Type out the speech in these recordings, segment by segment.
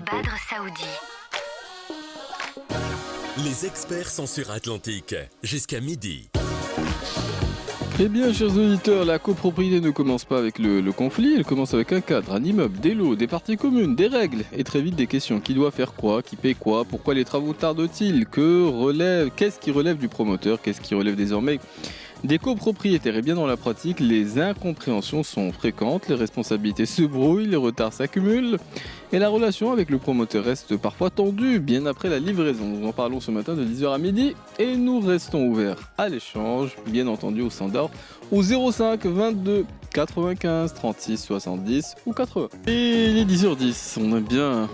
Badr Saoudi. Les experts sont sur Atlantique, jusqu'à midi. Eh bien, chers auditeurs, la copropriété ne commence pas avec le conflit, elle commence avec un cadre, un immeuble, des lots, des parties communes, des règles, et très vite des questions. Qui doit faire quoi? Qui paie quoi? Pourquoi les travaux tardent-ils? Qu'est-ce qui relève du promoteur? Qu'est-ce qui relève désormais des copropriétaires? Et bien dans la pratique, les incompréhensions sont fréquentes, les responsabilités se brouillent, les retards s'accumulent, et la relation avec le promoteur reste parfois tendue, bien après la livraison. Nous en parlons ce matin de 10h à midi, et nous restons ouverts à l'échange, bien entendu au standard, au 05 22 95 36 70 ou 80. Et il est 10h10, on aime bien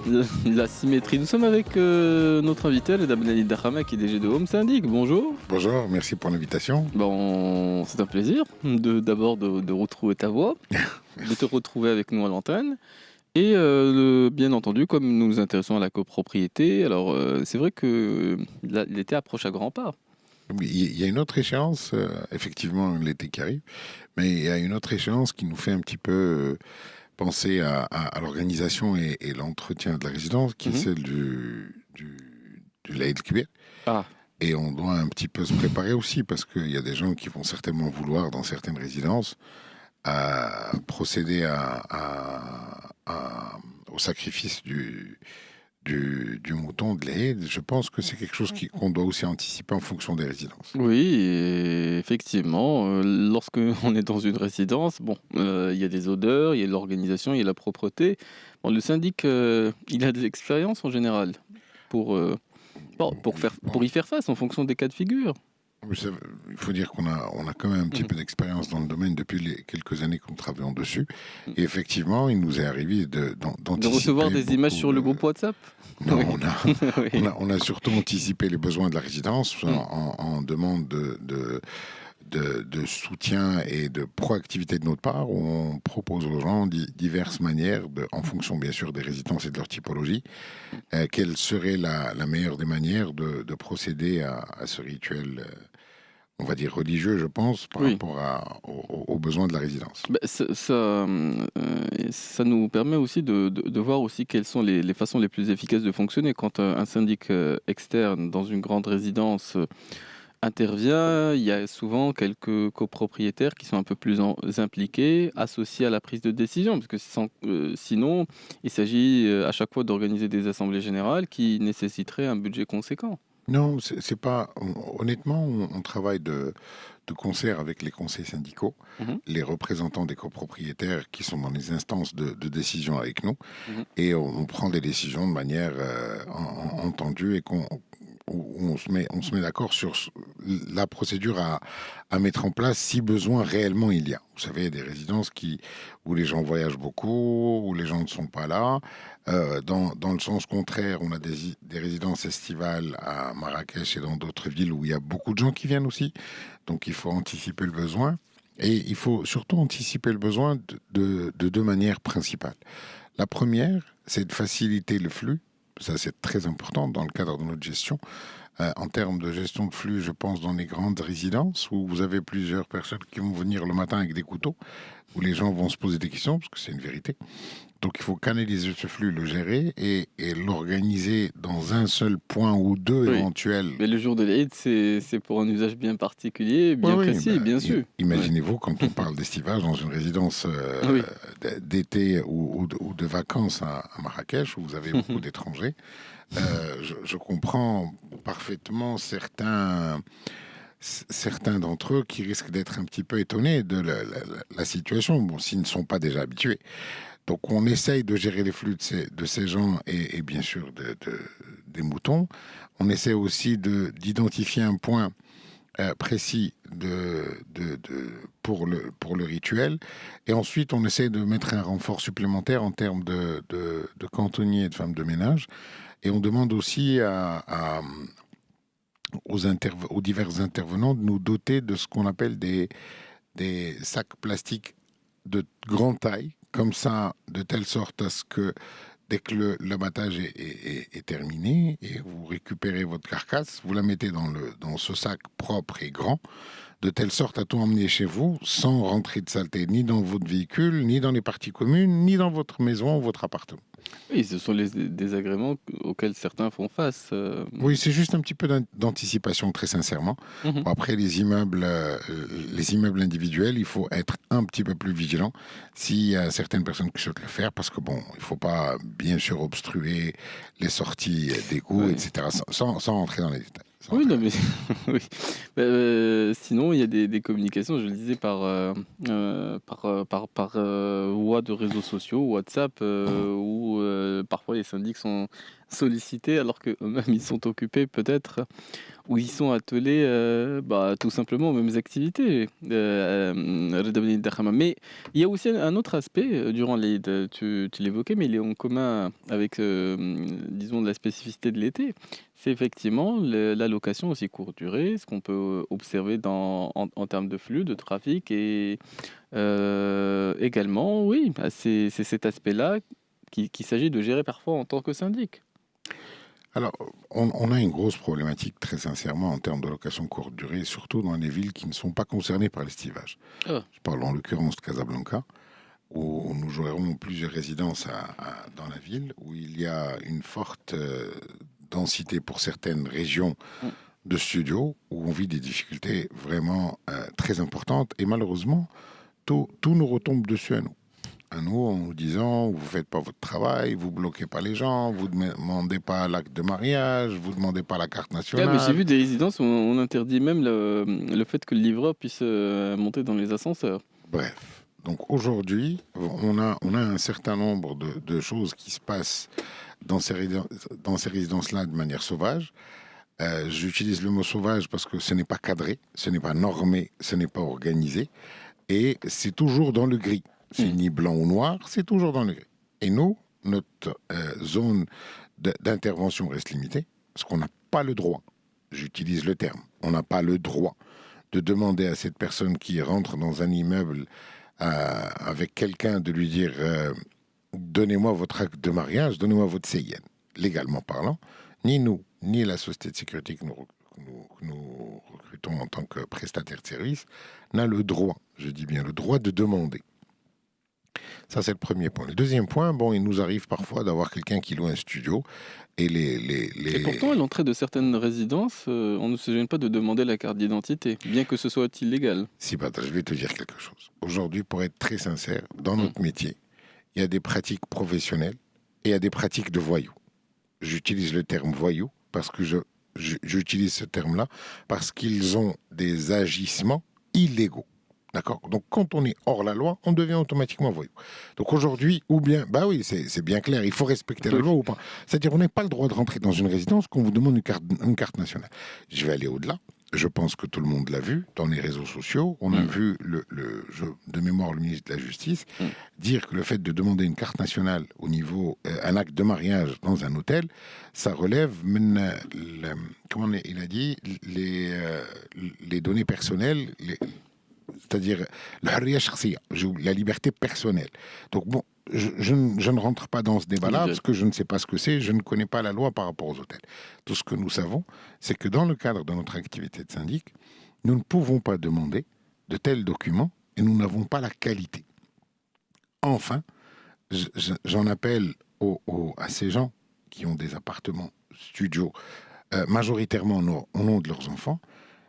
la symétrie. Nous sommes avec notre invité, Abdelali Dahama, qui est DG de Home Syndic. Bonjour. Bonjour, merci pour l'invitation. Bon, c'est un plaisir d'abord de retrouver ta voix, de te retrouver avec nous à l'antenne. Et bien entendu, comme nous nous intéressons à la copropriété, alors c'est vrai que l'été approche à grands pas. Il y a une autre échéance, effectivement l'été qui arrive, mais il y a une autre échéance qui nous fait un petit peu penser à l'organisation et l'entretien de la résidence, qui est celle du Laïd Kibir. Ah. Et on doit un petit peu se préparer aussi, parce qu'il y a des gens qui vont certainement vouloir, dans certaines résidences, à procéder au sacrifice du mouton de lait. Je pense que c'est quelque chose qu'on doit aussi anticiper en fonction des résidences. Oui, et effectivement, lorsque on est dans une résidence, il y a des odeurs, il y a l'organisation, il y a la propreté. Bon, le syndic, il a de l'expérience en général pour y faire face en fonction des cas de figure. Il faut dire qu'on a quand même un petit peu d'expérience dans le domaine depuis les quelques années que nous travaillons dessus. Et effectivement, il nous est arrivé de recevoir des images sur le groupe WhatsApp. Non, Oui. on a surtout anticipé les besoins de la résidence en demande de soutien et de proactivité de notre part, où on propose aux gens diverses manières, en fonction bien sûr des résidences et de leur typologie, quelle serait la meilleure des manières de procéder à ce rituel, on va dire religieux, je pense, par rapport aux besoins de la résidence. Ça nous permet aussi de voir aussi quelles sont les façons les plus efficaces de fonctionner. Quand un syndic externe dans une grande résidence intervient, il y a souvent quelques copropriétaires qui sont un peu plus impliqués, associés à la prise de décision, parce que sinon, il s'agit à chaque fois d'organiser des assemblées générales qui nécessiteraient un budget conséquent. Non, c'est pas. Honnêtement, on travaille de concert avec les conseils syndicaux, les représentants des copropriétaires qui sont dans les instances de décision avec nous, et on prend des décisions de manière entendue et où on se met d'accord sur la procédure à mettre en place si besoin réellement il y a. Vous savez, il y a des résidences où les gens voyagent beaucoup, où les gens ne sont pas là. Dans le sens contraire, on a des résidences estivales à Marrakech et dans d'autres villes où il y a beaucoup de gens qui viennent aussi. Donc il faut anticiper le besoin. Et il faut surtout anticiper le besoin de deux manières principales. La première, c'est de faciliter le flux. Ça, c'est très important dans le cadre de notre gestion. En termes de gestion de flux, je pense dans les grandes résidences où vous avez plusieurs personnes qui vont venir le matin avec des couteaux, où les gens vont se poser des questions, parce que c'est une vérité. Donc, il faut canaliser ce flux, le gérer et l'organiser dans un seul point ou deux éventuels. Mais le jour de l'Aïd, c'est pour un usage bien particulier, bien précis, bien sûr. Imaginez-vous, quand on parle d'estivage dans une résidence d'été ou de vacances à Marrakech, où vous avez beaucoup d'étrangers, je comprends parfaitement certains d'entre eux qui risquent d'être un petit peu étonnés de la situation, s'ils ne sont pas déjà habitués. Donc on essaye de gérer les flux de ces gens et bien sûr des moutons. On essaie aussi d'identifier un point précis pour le rituel. Et ensuite, on essaie de mettre un renfort supplémentaire en termes de cantonniers et de femmes de ménage. Et on demande aussi aux divers intervenants de nous doter de ce qu'on appelle des sacs plastiques de grande taille, comme ça, de telle sorte à ce que dès que l'abattage est terminé et vous récupérez votre carcasse, vous la mettez dans ce sac propre et grand, de telle sorte à tout emmener chez vous sans rentrer de saleté ni dans votre véhicule, ni dans les parties communes, ni dans votre maison ou votre appartement. Oui, ce sont les désagréments auxquels certains font face. Oui, c'est juste un petit peu d'anticipation, très sincèrement. Mhm. Bon, après, les immeubles individuels, il faut être un petit peu plus vigilant s'il y a certaines personnes qui souhaitent le faire, parce que bon, il ne faut pas, bien sûr, obstruer les sorties d'égouts, Ouais. etc., sans rentrer dans les détails. Oui, non, mais oui. Sinon, il y a des communications, je le disais, par voie de réseaux sociaux, WhatsApp, où parfois les syndics sont sollicités alors qu'eux-mêmes ils sont occupés peut-être, ou ils sont attelés tout simplement aux mêmes activités. Reda Ben Dakhama. Mais il y a aussi un autre aspect durant l'Eid, tu l'évoquais, mais il est en commun avec, disons, la spécificité de l'été. C'est effectivement l'allocation aussi courte durée, ce qu'on peut observer en termes de flux, de trafic et également, oui, c'est cet aspect-là qu'il s'agit de gérer parfois en tant que syndic. Alors, on a une grosse problématique, très sincèrement, en termes de location courte durée, surtout dans les villes qui ne sont pas concernées par l'estivage. Ah, Je parle en l'occurrence de Casablanca, où nous jouerons plusieurs résidences dans la ville, où il y a une forte densité pour certaines régions mm, de studios, où on vit des difficultés vraiment très importantes. Et malheureusement, tout nous retombe dessus à nous en nous disant vous faites pas votre travail, vous bloquez pas les gens, vous ne demandez pas l'acte de mariage, vous demandez pas la carte ah, mais j'ai nationale. vu des résidences où on interdit même le fait que le livreur puisse monter dans les ascenseurs. Bref. Donc aujourd'hui, on a un certain nombre de choses qui se passent dans ces résidences-là de manière sauvage. J'utilise le mot sauvage parce que ce n'est pas cadré, ce n'est pas normé, ce n'est pas organisé. Et c'est toujours dans le gris. C'est Mm. ni blanc ou noir, c'est toujours dans le gris. Et nous, notre zone d'intervention reste limitée parce qu'on n'a pas le droit, j'utilise le terme, on n'a pas le droit de demander à cette personne qui rentre dans un immeuble avec quelqu'un de lui dire donnez-moi votre acte de mariage, donnez-moi votre CIN, légalement parlant. Ni nous, ni la société de sécurité que nous recrutons en tant que prestataire de service n'a le droit, je dis bien le droit de demander. Ça, c'est le premier point. Le deuxième point, bon, il nous arrive parfois d'avoir quelqu'un qui loue un studio et Et pourtant, à l'entrée de certaines résidences, on ne se gêne pas de demander la carte d'identité, bien que ce soit illégal. Si, bah, je vais te dire quelque chose. Aujourd'hui, pour être très sincère, dans Mm. notre métier, il y a des pratiques professionnelles et il y a des pratiques de voyous. J'utilise le terme voyou parce que j'utilise ce terme-là parce qu'ils ont des agissements illégaux. D'accord. Donc, quand on est hors la loi, on devient automatiquement voyou. Donc, aujourd'hui, ou bien, bah oui, c'est bien clair, il faut respecter la Oui. loi ou pas. C'est-à-dire, on n'a pas le droit de rentrer dans une résidence qu'on vous demande une carte nationale. Je vais aller au-delà. Je pense que tout le monde l'a vu dans les réseaux sociaux. On a Mm. vu, de mémoire, le ministre de la Justice Mm. dire que le fait de demander une carte nationale au niveau, un acte de mariage dans un hôtel, ça relève, comment il a dit, les données personnelles, c'est-à-dire la liberté personnelle. Donc bon, je ne rentre pas dans ce débat-là Exact. parce que je ne sais pas ce que c'est, je ne connais pas la loi par rapport aux hôtels. Tout ce que nous savons, c'est que dans le cadre de notre activité de syndic, nous ne pouvons pas demander de tels documents et nous n'avons pas la qualité. Enfin, j'en appelle à ces gens qui ont des appartements, studios, majoritairement au nom de leurs enfants.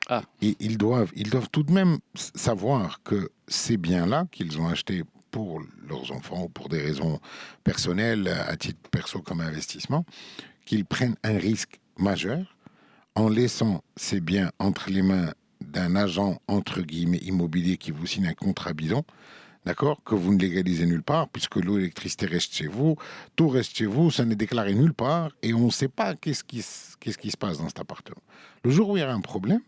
Ah, Et ils doivent tout de même savoir que ces biens-là qu'ils ont achetés pour leurs enfants ou pour des raisons personnelles, à titre perso comme investissement, qu'ils prennent un risque majeur en laissant ces biens entre les mains d'un agent, entre guillemets, immobilier qui vous signe un contrat bidon, d'accord, que vous ne légalisez nulle part, puisque l'eau et l'électricité restent chez vous, tout reste chez vous, ça n'est déclaré nulle part, et on ne sait pas qu'est-ce qui se passe dans cet appartement. Le jour où il y a un problème,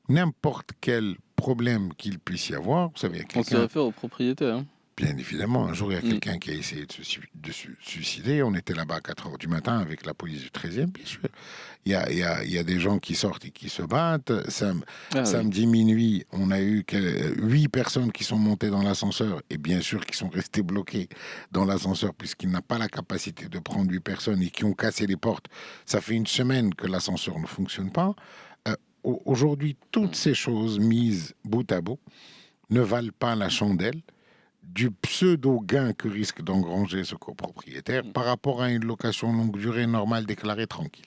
n'importe quel problème qu'il puisse y avoir, vous savez, il y a on se quelqu'un, réfère au propriétaire. Hein. bien évidemment, un jour, il y a Mm. quelqu'un qui a essayé de se suicider. On était là-bas à 4 heures du matin avec la police du 13e, bien sûr. Il y a des gens qui sortent et qui se battent. Ah oui. Samedi minuit, on a eu 8 personnes qui sont montées dans l'ascenseur et bien sûr qui sont restées bloquées dans l'ascenseur puisqu'il n'a pas la capacité de prendre 8 personnes et qui ont cassé les portes. Ça fait une semaine que l'ascenseur ne fonctionne pas. Aujourd'hui, toutes ces choses mises bout à bout ne valent pas la chandelle du pseudo-gain que risque d'engranger ce copropriétaire par rapport à une location longue durée normale déclarée tranquille.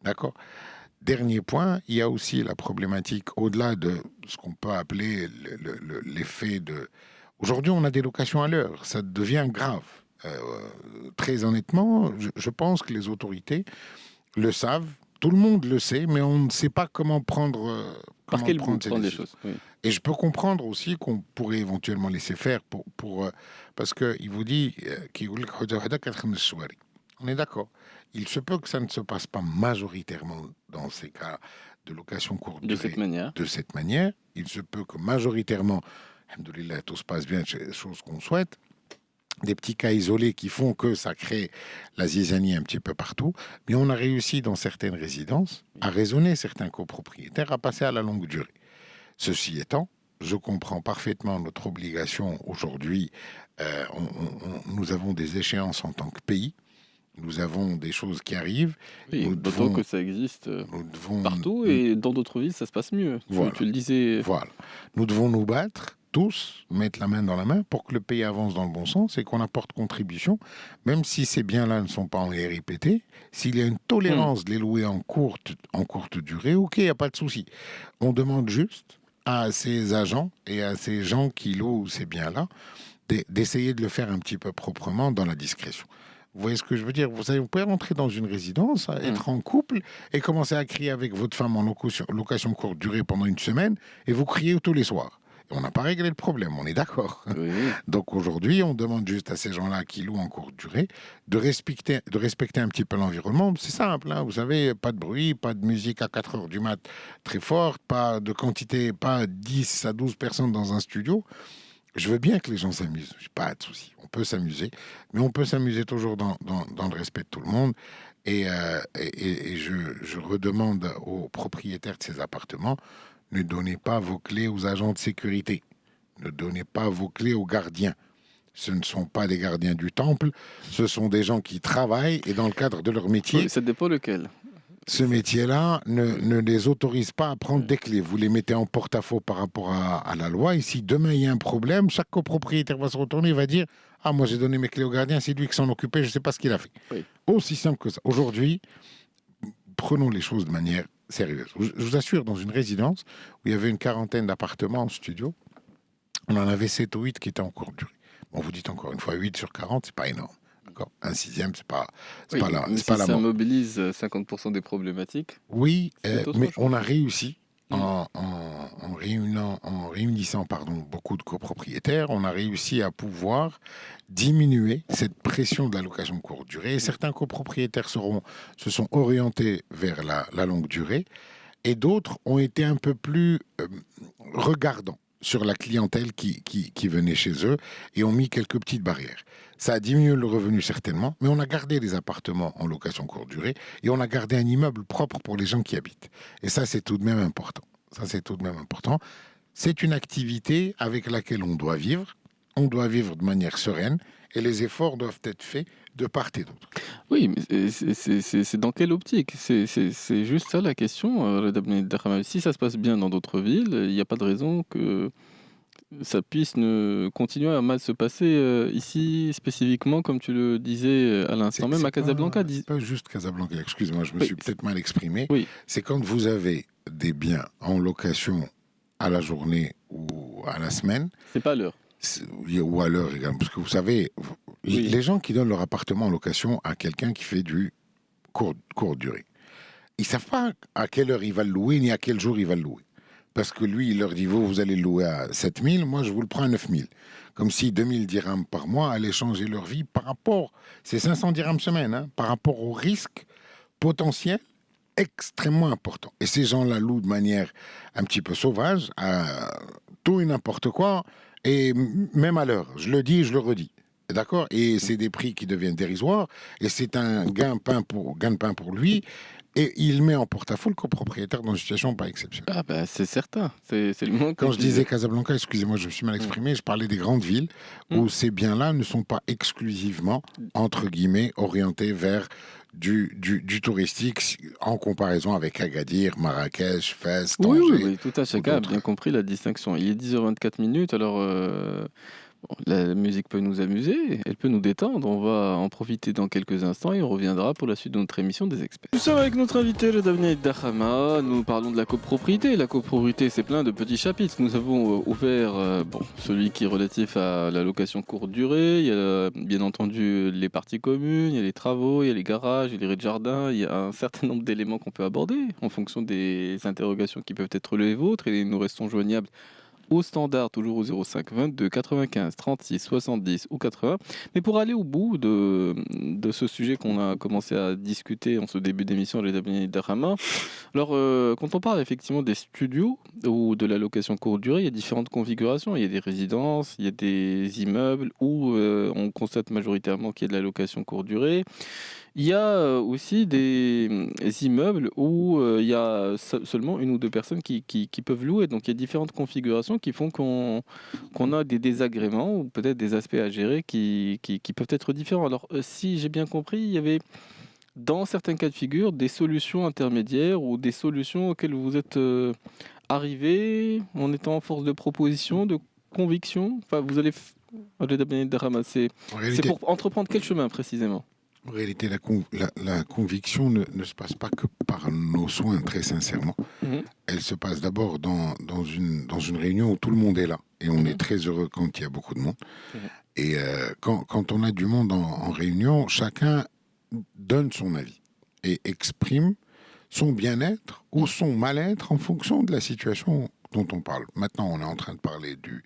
D'accord ? Dernier point, il y a aussi la problématique au-delà de ce qu'on peut appeler l'effet de... Aujourd'hui, on a des locations à l'heure, ça devient grave. Très honnêtement, je pense que les autorités le savent, tout le monde le sait, mais on ne sait pas comment prendre... Par quel bout prendre les choses, oui. Et je peux comprendre aussi qu'on pourrait éventuellement laisser faire parce qu'il vous dit on est d'accord. Il se peut que ça ne se passe pas majoritairement dans ces cas de location courte durée. De cette manière. Il se peut que majoritairement, alhamdoulilah, tout se passe bien, c'est des choses qu'on souhaite. Des petits cas isolés qui font que ça crée la zizanie un petit peu partout. Mais on a réussi dans certaines résidences à raisonner certains copropriétaires à passer à la longue durée. Ceci étant, je comprends parfaitement notre obligation aujourd'hui. Nous avons des échéances en tant que pays. Nous avons des choses qui arrivent. Oui, d'autant que ça existe partout et dans d'autres villes, ça se passe mieux. Voilà. Tu le disais. Voilà. Nous devons nous battre, tous, mettre la main dans la main pour que le pays avance dans le bon sens et qu'on apporte contribution, même si ces biens-là ne sont pas en RIPT. S'il y a une tolérance de les louer en courte durée, ok, il n'y a pas de souci. On demande juste à ces agents et à ces gens qui louent ces biens-là d'essayer de le faire un petit peu proprement dans la discrétion. Vous voyez ce que je veux dire ? Vous pouvez rentrer dans une résidence, être en couple et commencer à crier avec votre femme en location courte durée pendant une semaine et vous criez tous les soirs. Et on n'a pas réglé le problème, on est d'accord. Oui. Donc aujourd'hui, on demande juste à ces gens-là qui louent en courte durée de respecter un petit peu l'environnement. C'est simple, hein, vous savez, pas de bruit, pas de musique à 4 heures du mat très forte, pas de quantité, pas 10 à 12 personnes dans un studio. Je veux bien que les gens s'amusent, pas de souci. On peut s'amuser, mais on peut s'amuser toujours dans le respect de tout le monde. Et je redemande aux propriétaires de ces appartements, ne donnez pas vos clés aux agents de sécurité. Ne donnez pas vos clés aux gardiens. Ce ne sont pas des gardiens du temple, ce sont des gens qui travaillent et dans le cadre de leur métier... Oui, ça dépend lequel. Ce métier-là ne les autorise pas à prendre des clés. Vous les mettez en porte-à-faux par rapport à la loi. Et si demain, il y a un problème, chaque copropriétaire va se retourner et va dire « Ah, moi, j'ai donné mes clés au gardien, c'est lui qui s'en occupait, je ne sais pas ce qu'il a fait. Oui. » Aussi simple que ça. Aujourd'hui, prenons les choses de manière sérieuse. Je vous assure, dans une résidence où il y avait une quarantaine d'appartements en studio, on en avait 7 ou 8 qui étaient en courte durée. Bon, vous dites encore une fois, 8 sur 40, c'est pas énorme. Un sixième, c'est pas la mort. Ça mobilise 50% des problématiques. Oui, mais on a réussi en réunissant beaucoup de copropriétaires, on a réussi à pouvoir diminuer cette pression de la location courte durée. Et certains copropriétaires se sont orientés vers la longue durée et d'autres ont été un peu plus regardants sur la clientèle qui venait chez eux et ont mis quelques petites barrières. Ça a diminué le revenu certainement, mais on a gardé les appartements en location courte durée et on a gardé un immeuble propre pour les gens qui habitent. Et ça, c'est tout de même important. C'est une activité avec laquelle on doit vivre. On doit vivre de manière sereine et les efforts doivent être faits de part et d'autre. Oui, mais c'est dans quelle optique ? C'est juste ça la question. Si ça se passe bien dans d'autres villes, il n'y a pas de raison que ça puisse continuer à mal se passer ici spécifiquement, comme tu le disais à l'instant même à Casablanca. C'est pas juste Casablanca, excuse-moi, je me suis peut-être mal exprimé. Oui. C'est quand vous avez des biens en location à la journée ou à la semaine. C'est pas à l'heure. Ou à l'heure également. Parce que vous savez, les gens qui donnent leur appartement en location à quelqu'un qui fait du courte durée, ils ne savent pas à quelle heure il va le louer ni à quel jour il va le louer. Parce que lui, il leur dit, vous allez le louer à 7 000, moi je vous le prends à 9 000. Comme si 2 000 dirhams par mois allaient changer leur vie par rapport, c'est 500 dirhams semaine, hein, par rapport au risque potentiel extrêmement important. Et ces gens-là louent de manière un petit peu sauvage, à tout et n'importe quoi, et même à l'heure. Je le dis, je le redis. D'accord ? Et c'est des prix qui deviennent dérisoires, et c'est un gain de pain pour lui. Et il met en porte-à-faux le copropriétaire dans une situation pas exceptionnelle. Ah ben c'est certain. C'est le moins. Quand je disais Casablanca, excusez-moi, je me suis mal exprimé, je parlais des grandes villes où ces biens-là ne sont pas exclusivement, entre guillemets, orientés vers du touristique en comparaison avec Agadir, Marrakech, Fès, Tanger. Oui, tout à chacun a bien compris la distinction. Il est 10h24, alors Bon, la musique peut nous amuser, elle peut nous détendre. On va en profiter dans quelques instants et on reviendra pour la suite de notre émission des experts. Nous sommes avec notre invité, le Davina Dahama. Nous parlons de la copropriété. La copropriété, c'est plein de petits chapitres. Nous avons ouvert celui qui est relatif à la location courte durée. Il y a bien entendu les parties communes, il y a les travaux, il y a les garages, il y a les rez-de-jardin. Il y a un certain nombre d'éléments qu'on peut aborder en fonction des interrogations qui peuvent être les vôtres et nous restons joignables au standard, toujours au 05 22 95 36 70 ou 80. Mais pour aller au bout de ce sujet qu'on a commencé à discuter en ce début d'émission, les Abinés d'Arama, alors quand on parle effectivement des studios ou de la location courte durée, il y a différentes configurations. Il y a des résidences, il y a des immeubles où on constate majoritairement qu'il y a de la location courte durée. Il y a aussi des immeubles où il y a seulement une ou deux personnes qui peuvent louer. Donc il y a différentes configurations qui font qu'on a des désagréments ou peut-être des aspects à gérer qui peuvent être différents. Alors si j'ai bien compris, il y avait dans certains cas de figure des solutions intermédiaires ou des solutions auxquelles vous êtes arrivé en étant force de proposition, de conviction. Enfin, vous allez... C'est pour entreprendre quel chemin précisément? En réalité, la conviction ne se passe pas que par nos soins, très sincèrement. Elle se passe d'abord dans une réunion où tout le monde est là. Et on est très heureux quand il y a beaucoup de monde. Et quand on a du monde en réunion, chacun donne son avis et exprime son bien-être ou son mal-être en fonction de la situation dont on parle. Maintenant, on est en train de parler de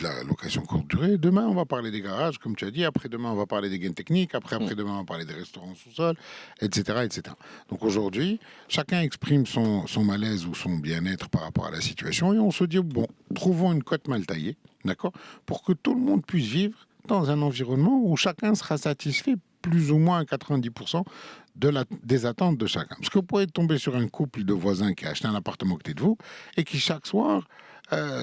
la location courte durée. Demain, on va parler des garages, comme tu as dit. Après-demain, on va parler des gains techniques. Après-demain, on va parler des restaurants sous-sol, etc., etc. Donc aujourd'hui, chacun exprime son malaise ou son bien-être par rapport à la situation et on se dit, bon, trouvons une cote mal taillée, d'accord, pour que tout le monde puisse vivre dans un environnement où chacun sera satisfait plus ou moins à 90% des attentes de chacun. Parce que vous pouvez tomber sur un couple de voisins qui a acheté un appartement à côté de vous et qui, chaque soir,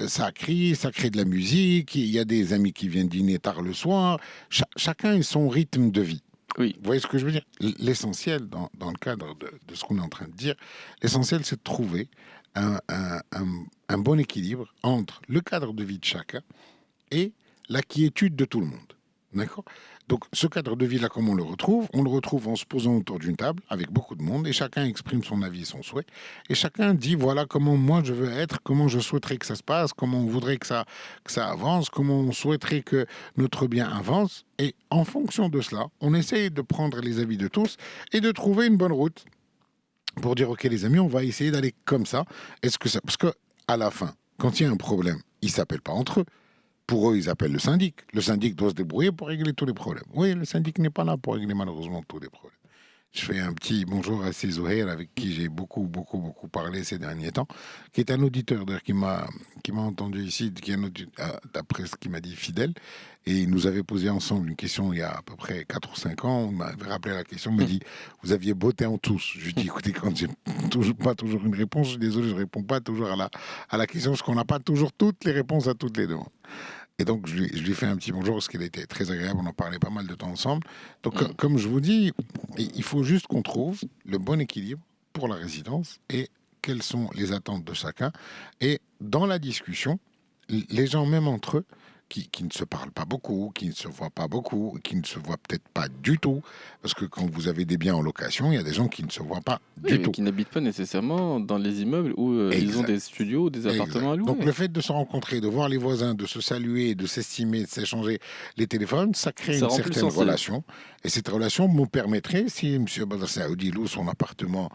ça crie, ça crée de la musique, il y a des amis qui viennent dîner tard le soir. Chacun a son rythme de vie. Oui. Vous voyez ce que je veux dire? L'essentiel, dans le cadre de ce qu'on est en train de dire, l'essentiel, c'est de trouver un bon équilibre entre le cadre de vie de chacun et la quiétude de tout le monde. D'accord? Donc, ce cadre de vie-là, comment on le retrouve? On le retrouve en se posant autour d'une table avec beaucoup de monde et chacun exprime son avis et son souhait. Et chacun dit voilà comment moi je veux être, comment je souhaiterais que ça se passe, comment on voudrait que ça avance, comment on souhaiterait que notre bien avance. Et en fonction de cela, on essaye de prendre les avis de tous et de trouver une bonne route pour dire ok, les amis, on va essayer d'aller comme ça. Est-ce que ça. Parce qu'à la fin, quand il y a un problème, ils ne s'appellent pas entre eux. Pour eux, ils appellent le syndic. Le syndic doit se débrouiller pour régler tous les problèmes. Oui, le syndic n'est pas là pour régler malheureusement tous les problèmes. Je fais un petit bonjour à Cézoher avec qui j'ai beaucoup parlé ces derniers temps, qui est un auditeur d'ailleurs qui m'a entendu ici, qui est d'après ce qu'il m'a dit fidèle, et il nous avait posé ensemble une question il y a à peu près 4 ou 5 ans. On m'avait rappelé la question, il m'a dit vous aviez beauté en tous. Je lui ai dit écoutez, quand j'ai pas toujours une réponse, je suis désolé, je réponds pas toujours à la question parce qu'on n'a pas toujours toutes les réponses à toutes les demandes. Et donc, je lui fais un petit bonjour parce qu'il était très agréable. On en parlait pas mal de temps ensemble. Donc, comme je vous dis, il faut juste qu'on trouve le bon équilibre pour la résidence et quelles sont les attentes de chacun. Et dans la discussion, les gens, même entre eux, qui ne se parlent pas beaucoup, qui ne se voient pas beaucoup, qui ne se voient peut-être pas du tout, parce que quand vous avez des biens en location, il y a des gens qui ne se voient pas du tout. Qui n'habitent pas nécessairement dans les immeubles où ils ont des studios ou des appartements à louer. Donc le fait de se rencontrer, de voir les voisins, de se saluer, de s'estimer, de s'échanger les téléphones, ça crée une certaine relation. Et cette relation me permettrait, si M. Badr Saoudi loue son appartement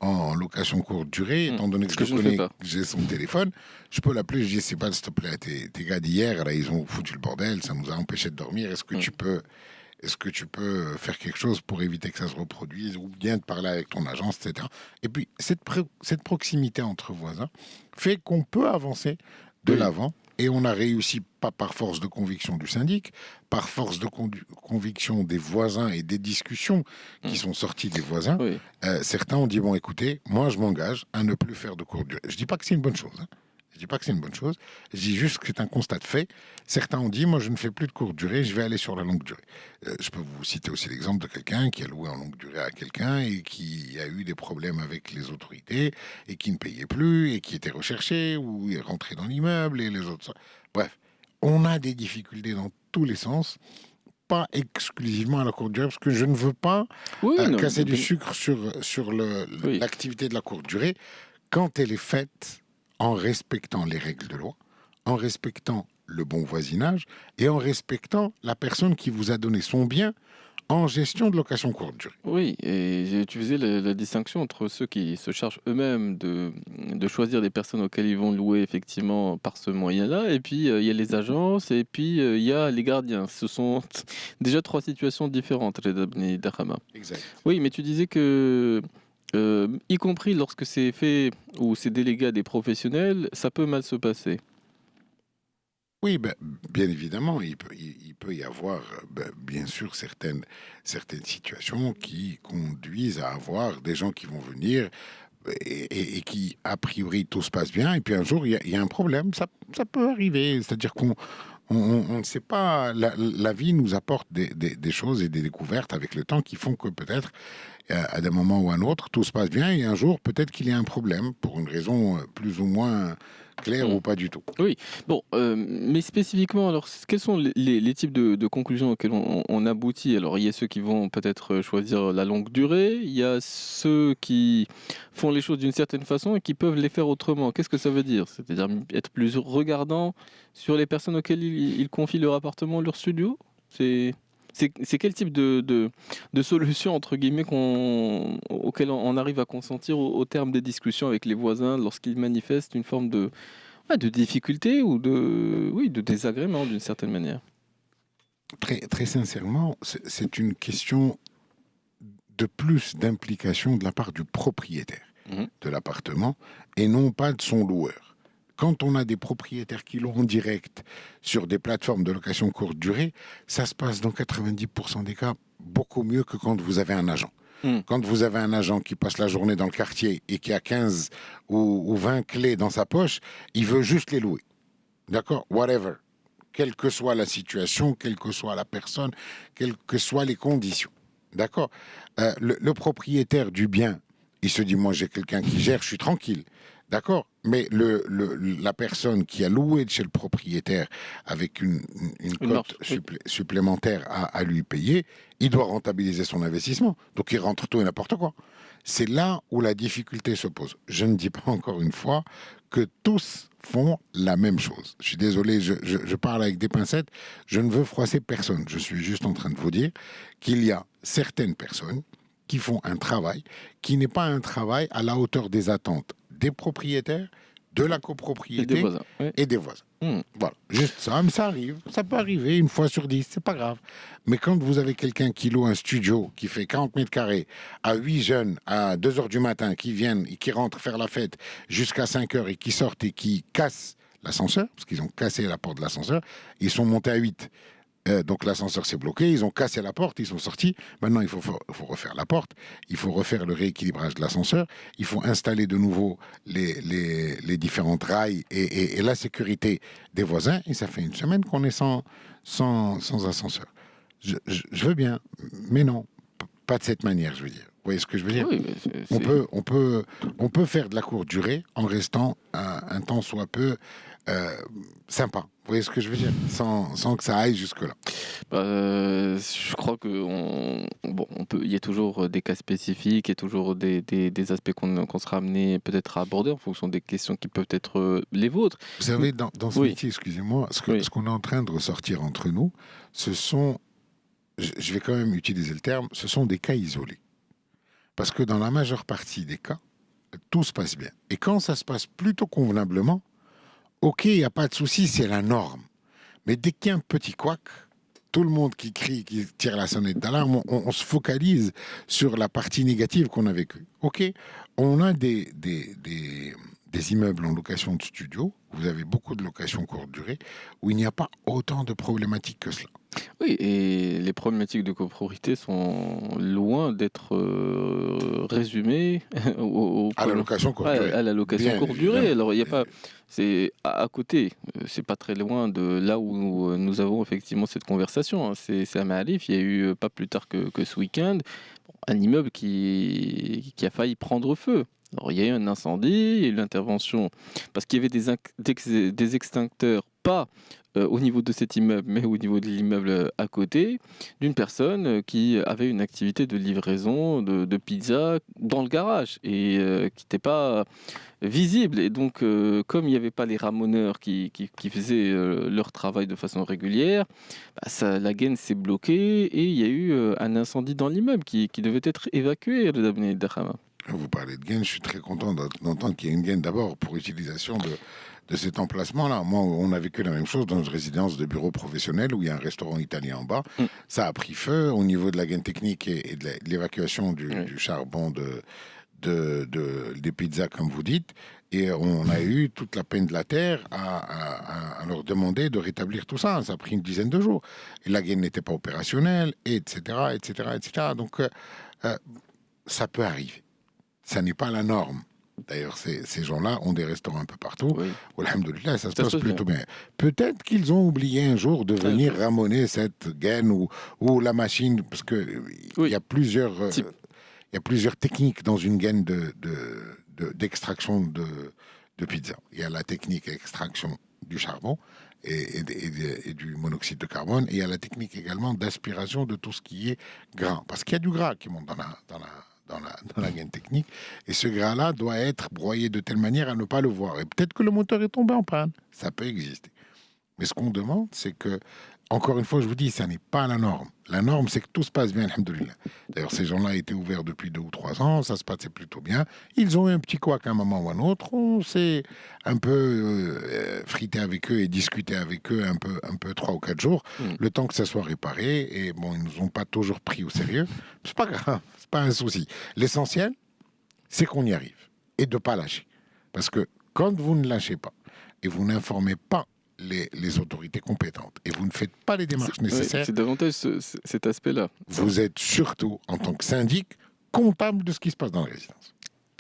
en location courte durée, étant donné que je connais, que j'ai son téléphone, je peux l'appeler, je dis, c'est pas, s'il te plaît, tes gars d'hier, là, ils ont foutu le bordel, ça nous a empêché de dormir, est-ce que tu peux faire quelque chose pour éviter que ça se reproduise, ou bien de parler avec ton agence, etc. Et puis, cette proximité entre voisins fait qu'on peut avancer de l'avant. Et on a réussi, pas par force de conviction du syndic, par force de conviction des voisins et des discussions qui sont sorties des voisins. Certains ont dit, bon, écoutez, moi, je m'engage à ne plus faire de courte durée. Je ne dis pas que c'est une bonne chose. Je dis pas que c'est une bonne chose. Je dis juste que c'est un constat de fait. Certains ont dit, moi, je ne fais plus de courte durée, je vais aller sur la longue durée. Je peux vous citer aussi l'exemple de quelqu'un qui a loué en longue durée à quelqu'un et qui a eu des problèmes avec les autorités et qui ne payait plus et qui était recherché ou est rentré dans l'immeuble et les autres. Bref, on a des difficultés dans tous les sens, pas exclusivement à la courte durée, parce que je ne veux pas casser du sucre sur l'activité de la courte durée quand elle est faite en respectant les règles de loi, en respectant le bon voisinage et en respectant la personne qui vous a donné son bien en gestion de location courte durée. Oui, et tu faisais la distinction entre ceux qui se chargent eux-mêmes de choisir des personnes auxquelles ils vont louer effectivement par ce moyen-là, et puis il y a les agences, et puis il y a les gardiens. Ce sont déjà trois situations différentes, Reda Ben Dahama. Exact. Oui, mais tu disais que, y compris lorsque c'est fait ou c'est délégué à des professionnels, ça peut mal se passer. Oui, bien évidemment, il peut y avoir, bien sûr, certaines situations qui conduisent à avoir des gens qui vont venir et qui, a priori, tout se passe bien, et puis un jour, il y a un problème. Ça peut arriver, c'est-à-dire on ne sait pas, la vie nous apporte des choses et des découvertes avec le temps qui font que peut-être, à des moments ou à un autre, tout se passe bien, et un jour, peut-être qu'il y a un problème, pour une raison plus ou moins claire ou pas du tout. Oui, bon, mais spécifiquement, alors, quels sont les types de conclusions auxquelles on aboutit? Alors, il y a ceux qui vont peut-être choisir la longue durée, il y a ceux qui font les choses d'une certaine façon et qui peuvent les faire autrement. Qu'est-ce que ça veut dire? C'est-à-dire être plus regardant sur les personnes auxquelles ils confient leur appartement, leur studio? C'est quel type de solution, entre guillemets, auquel on arrive à consentir au terme des discussions avec les voisins lorsqu'ils manifestent une forme de difficulté ou de désagrément d'une certaine manière? Très, très sincèrement, c'est une question de plus d'implication de la part du propriétaire de l'appartement et non pas de son loueur. Quand on a des propriétaires qui louent en direct sur des plateformes de location courte durée, ça se passe dans 90% des cas beaucoup mieux que quand vous avez un agent. Quand vous avez un agent qui passe la journée dans le quartier et qui a 15 ou 20 clés dans sa poche, il veut juste les louer. D'accord? Whatever. Quelle que soit la situation, quelle que soit la personne, quelles que soient les conditions. D'accord? Le propriétaire du bien, il se dit, moi j'ai quelqu'un qui gère, je suis tranquille. D'accord? Mais la personne qui a loué de chez le propriétaire avec une cote supplémentaire à lui payer, il doit rentabiliser son investissement. Donc il rentre tout et n'importe quoi. C'est là où la difficulté se pose. Je ne dis pas encore une fois que tous font la même chose. Je suis désolé, je parle avec des pincettes. Je ne veux froisser personne. Je suis juste en train de vous dire qu'il y a certaines personnes qui font un travail qui n'est pas un travail à la hauteur des attentes des propriétaires, de la copropriété et des voisins. Voilà, juste ça, mais ça arrive, ça peut arriver une fois sur 10, c'est pas grave. Mais quand vous avez quelqu'un qui loue un studio qui fait 40 mètres carrés à 8 jeunes à 2 heures du matin qui viennent et qui rentrent faire la fête jusqu'à 5 heures et qui sortent et qui cassent l'ascenseur, parce qu'ils ont cassé la porte de l'ascenseur, ils sont montés à 8. Donc l'ascenseur s'est bloqué, ils ont cassé la porte, ils sont sortis. Maintenant, il faut refaire la porte, il faut refaire le rééquilibrage de l'ascenseur, il faut installer de nouveau les différentes rails et la sécurité des voisins. Et ça fait une semaine qu'on est sans ascenseur. Je veux bien, mais non, pas de cette manière, je veux dire. Vous voyez ce que je veux dire? Oui, on peut faire de la courte durée en restant un temps soit peu sympa. Vous voyez ce que je veux dire? Sans que ça aille jusque-là. Je crois que il y a toujours des cas spécifiques, il y a toujours des aspects qu'on sera amené peut-être à aborder en fonction des questions qui peuvent être les vôtres. Vous savez, dans ce métier, excusez-moi, ce qu'on est en train de ressortir entre nous, ce sont, je vais quand même utiliser le terme, ce sont des cas isolés. Parce que dans la majeure partie des cas, tout se passe bien. Et quand ça se passe plutôt convenablement, ok, il n'y a pas de souci, c'est la norme. Mais dès qu'il y a un petit couac, tout le monde qui crie, qui tire la sonnette d'alarme, on se focalise sur la partie négative qu'on a vécue. Ok, on a des immeubles en location de studio, vous avez beaucoup de locations courte durée, où il n'y a pas autant de problématiques que cela. Oui, et les problématiques de copropriété sont loin d'être résumées à la location courte durée. À la location courte durée. Alors, il n'y a pas. C'est à côté, c'est pas très loin de là où nous avons effectivement cette conversation. C'est à Maalif, il y a eu pas plus tard que ce week-end, un immeuble qui a failli prendre feu. Alors, il y a eu un incendie, il y a eu l'intervention, parce qu'il y avait des extincteurs pas au niveau de cet immeuble, mais au niveau de l'immeuble à côté, d'une personne qui avait une activité de livraison de pizza dans le garage et qui n'était pas visible. Et donc, comme il n'y avait pas les ramoneurs qui faisaient leur travail de façon régulière, la gaine s'est bloquée et il y a eu un incendie dans l'immeuble qui devait être évacué, le Dabneh Dakhama. Vous parlez de gaine, je suis très content d'entendre qu'il y ait une gaine d'abord pour utilisation de cet emplacement-là. Moi, on a vécu la même chose dans une résidence de bureau professionnel où il y a un restaurant italien en bas. Ça a pris feu au niveau de la gaine technique et de l'évacuation du charbon des pizzas, comme vous dites. Et on a eu toute la peine de la terre à leur demander de rétablir tout ça. Ça a pris une dizaine de jours. Et la gaine n'était pas opérationnelle, etc., etc., etc. Donc, ça peut arriver. Ça n'est pas la norme. D'ailleurs, ces gens-là ont des restaurants un peu partout. Oui. Alhamdoulilah, ça se passe plutôt bien. Peut-être qu'ils ont oublié un jour de venir ramoner cette gaine ou la machine, parce qu'il y a plusieurs techniques dans une gaine d'extraction de pizza. Il y a la technique d'extraction du charbon et du monoxyde de carbone, et il y a la technique également d'aspiration de tout ce qui est gras, parce qu'il y a du gras qui monte dans la gaine technique, et ce gras-là doit être broyé de telle manière à ne pas le voir. Et peut-être que le moteur est tombé en panne, ça peut exister. Mais ce qu'on demande, c'est que, encore une fois, je vous dis, ça n'est pas la norme. La norme, c'est que tout se passe bien, alhamdoulilah. D'ailleurs, ces gens-là étaient ouverts depuis 2 ou 3 ans, ça se passait plutôt bien. Ils ont eu un petit couac à un moment ou à un autre. On s'est un peu frité avec eux et discuté avec eux un peu 3 ou 4 jours, le temps que ça soit réparé. Et bon, ils ne nous ont pas toujours pris au sérieux. C'est pas grave, c'est pas un souci. L'essentiel, c'est qu'on y arrive et de ne pas lâcher. Parce que quand vous ne lâchez pas et vous n'informez pas les autorités compétentes et vous ne faites pas les démarches nécessaires, c'est davantage cet aspect-là. Vous êtes surtout, en tant que syndic, comptable de ce qui se passe dans la résidence.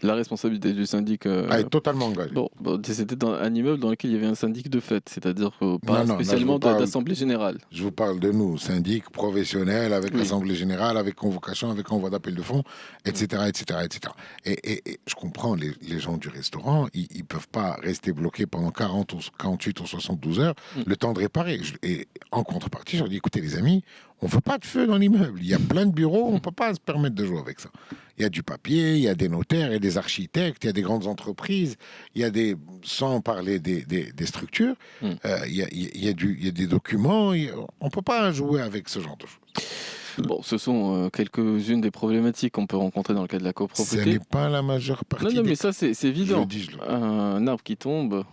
La responsabilité du syndic est totalement engagée. Bon, c'était dans un immeuble dans lequel il y avait un syndic de fait, c'est-à-dire pas spécialement d'assemblée générale. Je vous parle de nous, syndic professionnel, avec assemblée générale, avec convocation, avec envoi d'appel de fonds, etc., etc., etc. Et je comprends, les gens du restaurant, ils ne peuvent pas rester bloqués pendant 48 ou 72 heures, le temps de réparer. Et en contrepartie, je leur dis, écoutez les amis, on ne veut pas de feu dans l'immeuble. Il y a plein de bureaux, on ne peut pas se permettre de jouer avec ça. Il y a du papier, il y a des notaires, il y a des architectes, il y a des grandes entreprises, il y a sans parler des structures, il y a des documents. On ne peut pas jouer avec ce genre de choses. Bon, ce sont quelques-unes des problématiques qu'on peut rencontrer dans le cas de la copropriété. Ce n'est pas la majeure partie. Non, mais ça, c'est évident. Je le dis. Un arbre qui tombe...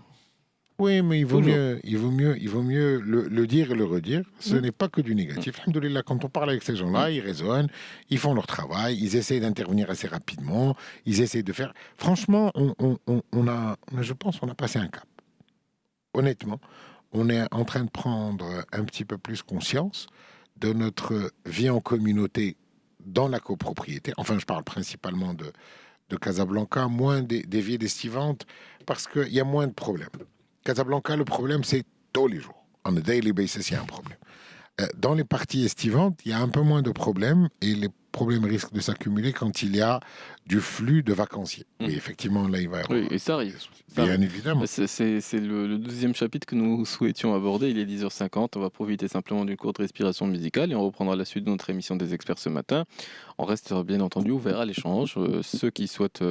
Oui, mais il vaut mieux le dire et le redire. Ce n'est pas que du négatif. Alhamdoulilah, quand on parle avec ces gens-là, ils raisonnent, ils font leur travail, ils essayent d'intervenir assez rapidement, ils essayent de faire... Franchement, je pense qu'on a passé un cap. Honnêtement, on est en train de prendre un petit peu plus conscience de notre vie en communauté dans la copropriété. Enfin, je parle principalement de Casablanca, moins des villes estivantes, parce qu'il y a moins de problèmes. Casablanca, le problème, c'est tous les jours. On a daily basis, il y a un problème. Dans les parties estivantes, il y a un peu moins de problèmes et les problèmes risquent de s'accumuler quand il y a du flux de vacanciers. Et effectivement, là, il va y avoir... Oui, et ça arrive. Bien évidemment. C'est le 12e chapitre que nous souhaitions aborder. Il est 10h50. On va profiter simplement d'une courte respiration musicale et on reprendra la suite de notre émission des experts ce matin. On reste bien entendu ouvert à l'échange. Ceux qui souhaitent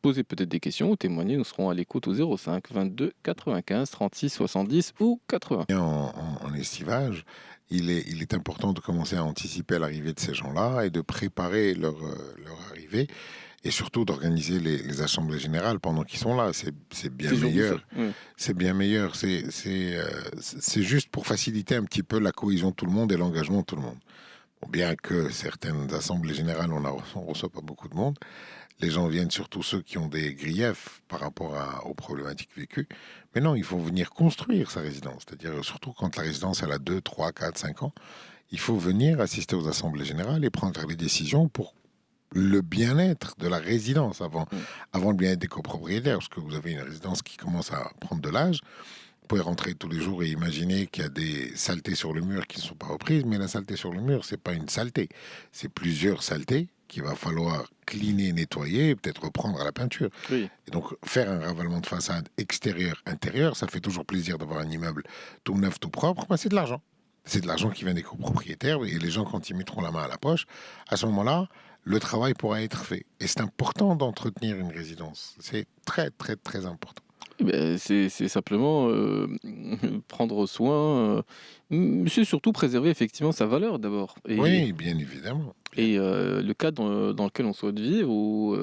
poser peut-être des questions ou témoigner, nous serons à l'écoute au 05 22 95 36 70 ou 80. En estivage, il est important de commencer à anticiper l'arrivée de ces gens-là et de préparer leur arrivée et surtout d'organiser les assemblées générales pendant qu'ils sont là. C'est bien meilleur. C'est bien meilleur. C'est juste pour faciliter un petit peu la cohésion de tout le monde et l'engagement de tout le monde. Bon, bien que certaines assemblées générales, on ne reçoit pas beaucoup de monde. Les gens viennent surtout ceux qui ont des griefs par rapport aux problématiques vécues. Mais non, il faut venir construire sa résidence. C'est-à-dire, surtout quand la résidence elle a 2, 3, 4, 5 ans, il faut venir assister aux assemblées générales et prendre les décisions pour le bien-être de la résidence avant le bien-être des copropriétaires. Parce que vous avez une résidence qui commence à prendre de l'âge. Vous pouvez rentrer tous les jours et imaginer qu'il y a des saletés sur le mur qui ne sont pas reprises. Mais la saleté sur le mur, ce n'est pas une saleté. C'est plusieurs saletés qu'il va falloir cleaner, nettoyer, peut-être reprendre à la peinture. Oui. Et donc, faire un ravalement de façade extérieur-intérieur, ça fait toujours plaisir d'avoir un immeuble tout neuf, tout propre, c'est de l'argent. C'est de l'argent qui vient des copropriétaires et les gens, quand ils mettront la main à la poche, à ce moment-là, le travail pourra être fait. Et c'est important d'entretenir une résidence. C'est très, très, très important. C'est simplement prendre soin, c'est surtout préserver effectivement sa valeur d'abord. Oui, bien évidemment. Et le cadre dans lequel on souhaite vivre, où,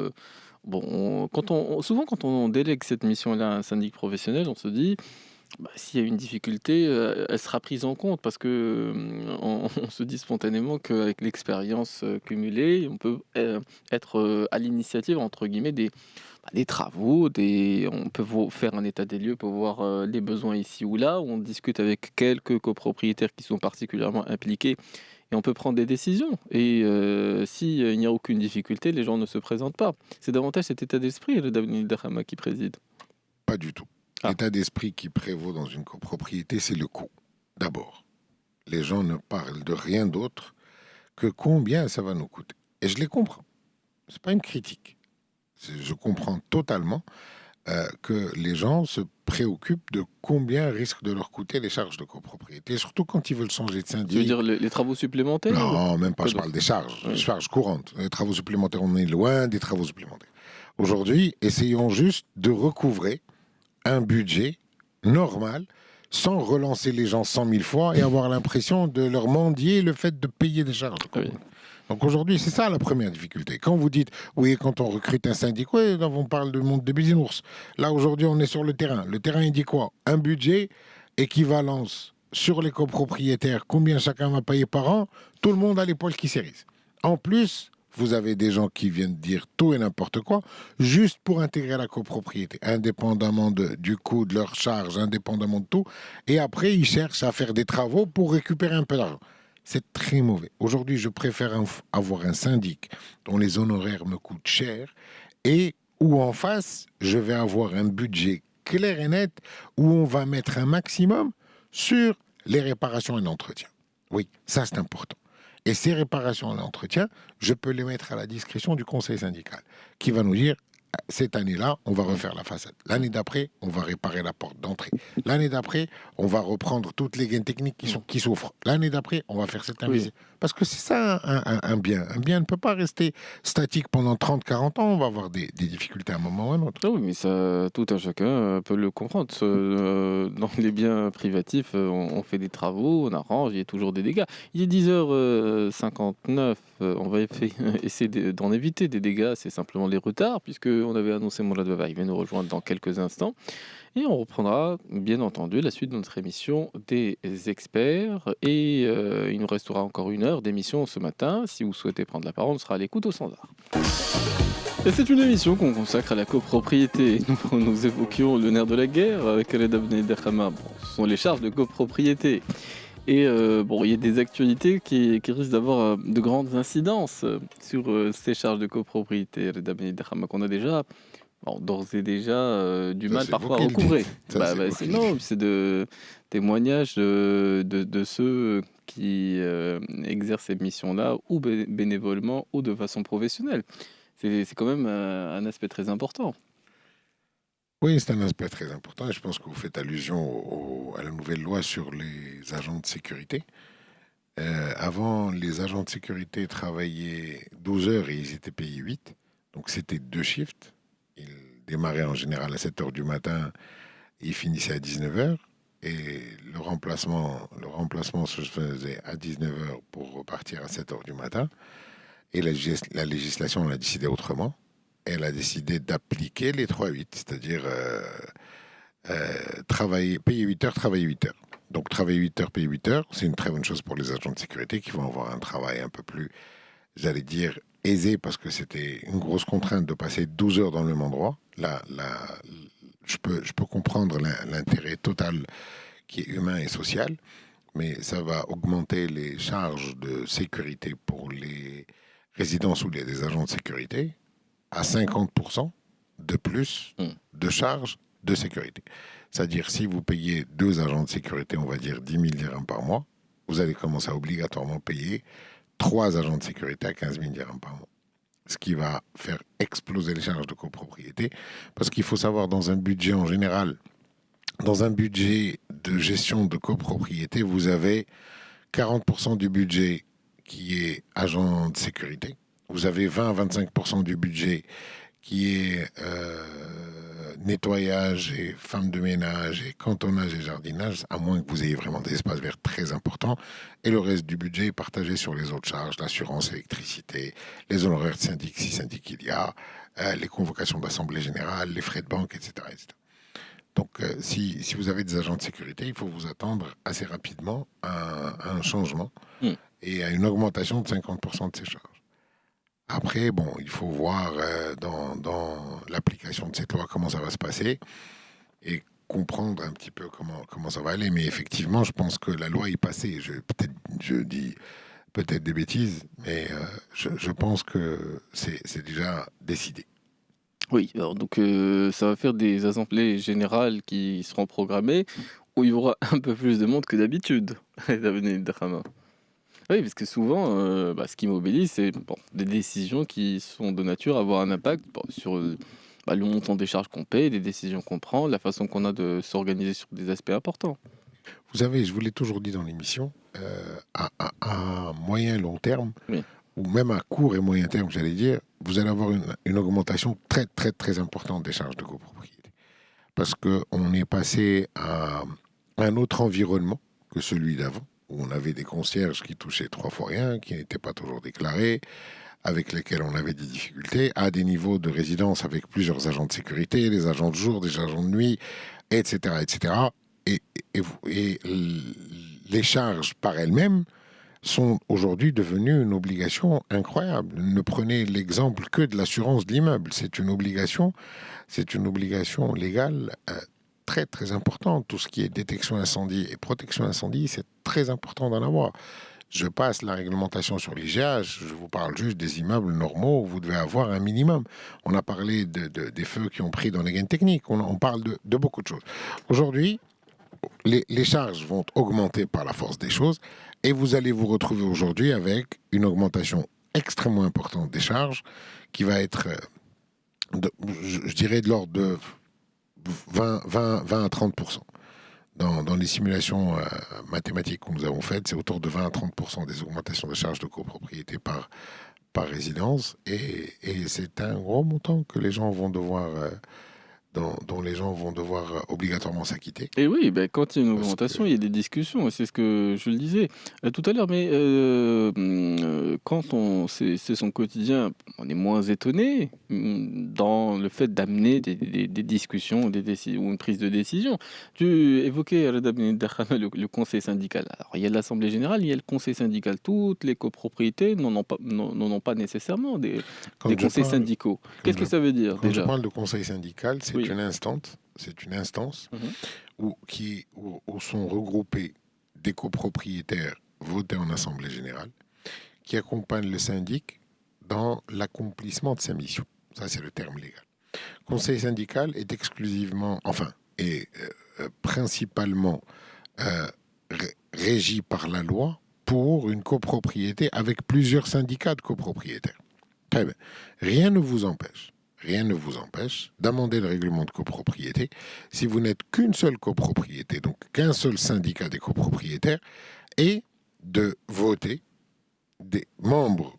souvent quand on délègue cette mission-là à un syndic professionnel, on se dit, s'il y a une difficulté, elle sera prise en compte parce que on se dit spontanément qu'avec l'expérience cumulée, on peut être à l'initiative, entre guillemets, des travaux, on peut faire un état des lieux pour voir les besoins ici ou là, on discute avec quelques copropriétaires qui sont particulièrement impliqués et on peut prendre des décisions. Et s'il n'y a aucune difficulté, les gens ne se présentent pas. C'est davantage cet état d'esprit, le David Dahama, qui préside. Pas du tout. L'état d'esprit qui prévaut dans une copropriété, c'est le coût. D'abord, les gens ne parlent de rien d'autre que combien ça va nous coûter. Et je les comprends. C'est pas une critique. Je comprends totalement que les gens se préoccupent de combien risquent de leur coûter les charges de copropriété, surtout quand ils veulent changer de syndic. Tu veux dire les travaux supplémentaires? Non, même pas, je parle des charges, les charges courantes. Les travaux supplémentaires, on est loin des travaux supplémentaires. Aujourd'hui, essayons juste de recouvrer un budget normal sans relancer les gens 100 000 fois et avoir l'impression de leur mendier le fait de payer des charges. Oui. Donc aujourd'hui, c'est ça la première difficulté. Quand vous dites, oui, quand on recrute un syndic, oui, là, on parle de monde de bisounours. Là, aujourd'hui, on est sur le terrain. Le terrain, il dit quoi? Un budget, équivalence sur les copropriétaires, combien chacun va payer par an, tout le monde a les poils qui s'hérissent. En plus, vous avez des gens qui viennent dire tout et n'importe quoi, juste pour intégrer la copropriété, indépendamment du coût de leurs charges, indépendamment de tout. Et après, ils cherchent à faire des travaux pour récupérer un peu d'argent. C'est très mauvais. Aujourd'hui, je préfère avoir un syndic dont les honoraires me coûtent cher et où en face, je vais avoir un budget clair et net où on va mettre un maximum sur les réparations et l'entretien. Oui, ça c'est important. Et ces réparations et l'entretien, je peux les mettre à la discrétion du conseil syndical qui va nous dire cette année-là, on va refaire la façade. L'année d'après, on va réparer la porte d'entrée. L'année d'après, on va reprendre toutes les gaines techniques qui souffrent. L'année d'après, on va faire cette investie. Parce que c'est ça un bien. Un bien ne peut pas rester statique pendant 30-40 ans. On va avoir des difficultés à un moment ou à un autre. Oui, mais ça, tout un chacun peut le comprendre. Dans les biens privatifs, on fait des travaux, on arrange, il y a toujours des dégâts. Il est 10h59, on va essayer d'en éviter des dégâts, c'est simplement les retards, puisqu'on avait annoncé Mourad Baba, il va nous rejoindre dans quelques instants. Et on reprendra, bien entendu, la suite de notre émission des experts. Et il nous restera encore 1 heure d'émission ce matin. Si vous souhaitez prendre la parole, on sera à l'écoute au standard. Et c'est une émission qu'on consacre à la copropriété. Nous évoquions le nerf de la guerre avec Reda Ben Dahama. Ce sont les charges de copropriété. Et il y a des actualités qui risquent d'avoir de grandes incidences sur ces charges de copropriété, Reda Ben Dahama, qu'on a déjà... d'ores et déjà du mal parfois à recouvrer. C'est de témoignages de ceux qui exercent ces missions-là, ou bénévolement, ou de façon professionnelle. C'est quand même un aspect très important. Oui, c'est un aspect très important. Et je pense que vous faites allusion à la nouvelle loi sur les agents de sécurité. Avant, les agents de sécurité travaillaient 12 heures et ils étaient payés 8. Donc c'était 2 shifts. Il démarrait en général à 7 h du matin, il finissait à 19 h. Et le remplacement se faisait à 19 h pour repartir à 7 h du matin. Et la législation, on a décidé autrement. Elle a décidé d'appliquer les 3-8, c'est-à-dire payer 8 heures, travailler 8 heures. Donc travailler 8 heures, payer 8 heures, c'est une très bonne chose pour les agents de sécurité qui vont avoir un travail un peu plus, j'allais dire, aisé, parce que c'était une grosse contrainte de passer 12 heures dans le même endroit. Là, je peux comprendre l'intérêt total qui est humain et social, mais ça va augmenter les charges de sécurité pour les résidences où il y a des agents de sécurité à 50% de plus de charges de sécurité. C'est-à-dire, si vous payez 2 agents de sécurité, on va dire 10 000 dirhams par mois, vous allez commencer à obligatoirement payer 3 agents de sécurité à 15 000 dirhams par mois. ce qui va faire exploser les charges de copropriété. Parce qu'il faut savoir, dans un budget en général, dans un budget de gestion de copropriété, vous avez 40% du budget qui est agent de sécurité. Vous avez 20 à 25% du budget qui est nettoyage et femme de ménage et cantonnage et jardinage, à moins que vous ayez vraiment des espaces verts très importants. Et le reste du budget est partagé sur les autres charges, l'assurance, l'électricité, les honoraires de syndic, si syndic il y a, les convocations d'assemblée générale, les frais de banque, etc. etc. Donc, si vous avez des agents de sécurité, il faut vous attendre assez rapidement à un changement et à une augmentation de 50% de ces charges. Après, bon, il faut voir dans l'application de cette loi comment ça va se passer et comprendre un petit peu comment ça va aller. Mais effectivement, je pense que la loi est passée. Je dis peut-être des bêtises, mais je pense que c'est déjà décidé. Oui, alors donc ça va faire des assemblées générales qui seront programmées où il y aura un peu plus de monde que d'habitude. Oui, parce que souvent, ce qui mobilise, c'est des décisions qui sont de nature à avoir un impact sur le montant des charges qu'on paye, des décisions qu'on prend, la façon qu'on a de s'organiser sur des aspects importants. Vous savez, je vous l'ai toujours dit dans l'émission, à moyen et long terme, Oui. ou même à court et moyen terme, j'allais dire, vous allez avoir une augmentation très, très, très importante des charges de copropriété. Parce qu'on est passé à un autre environnement que celui d'avant, où on avait des concierges qui touchaient 3 fois rien, qui n'étaient pas toujours déclarés, avec lesquels on avait des difficultés, à des niveaux de résidence avec plusieurs agents de sécurité, des agents de jour, des agents de nuit, etc. etc. Et les charges par elles-mêmes sont aujourd'hui devenues une obligation incroyable. Ne prenez l'exemple que de l'assurance de l'immeuble. C'est une obligation légale très très importante. Tout ce qui est détection incendie et protection incendie, c'est très important d'en avoir. Je passe la réglementation sur l'IGH, je vous parle juste des immeubles normaux où vous devez avoir un minimum. On a parlé des feux qui ont pris dans les gaines techniques, on parle de beaucoup de choses. Aujourd'hui, les charges vont augmenter par la force des choses et vous allez vous retrouver aujourd'hui avec une augmentation extrêmement importante des charges qui va être, je dirais, de l'ordre de 20 à 30%. Dans les simulations mathématiques que nous avons faites, c'est autour de 20 à 30% des augmentations de charges de copropriété par résidence. Et c'est un gros montant que les gens vont devoir, dont les gens vont devoir obligatoirement s'acquitter. Et oui, quand il y a une augmentation, il y a des discussions, c'est ce que je le disais tout à l'heure, mais quand c'est son quotidien, on est moins étonné dans le fait d'amener des discussions ou une prise de décision. Tu évoquais le conseil syndical. Alors, il y a l'Assemblée générale, il y a le conseil syndical. Toutes les copropriétés n'en ont pas nécessairement des conseils syndicaux. Qu'est-ce que ça veut dire quand déjà ? je parle de conseil syndical, c'est Oui. une instance où sont regroupés des copropriétaires votés en Assemblée générale qui accompagnent le syndic dans l'accomplissement de sa mission. Ça, c'est le terme légal. Conseil syndical est principalement régi par la loi pour une copropriété avec plusieurs syndicats de copropriétaires. Très bien. Rien ne vous empêche d'amender le règlement de copropriété si vous n'êtes qu'une seule copropriété, donc qu'un seul syndicat des copropriétaires, et de voter des membres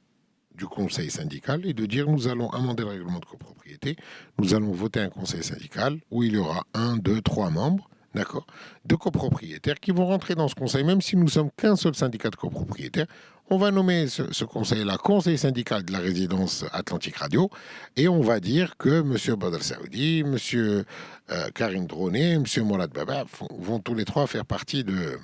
du conseil syndical et de dire nous allons amender le règlement de copropriété, nous allons voter un conseil syndical où il y aura 1, 2, 3 membres, d'accord, de copropriétaires qui vont rentrer dans ce conseil, même si nous ne sommes qu'un seul syndicat de copropriétaires. On va nommer ce conseil-là conseil syndical de la résidence Atlantique Radio et on va dire que M. Badr Saoudi, M. Karim Droné, M. Mourad Baba vont tous les trois faire partie de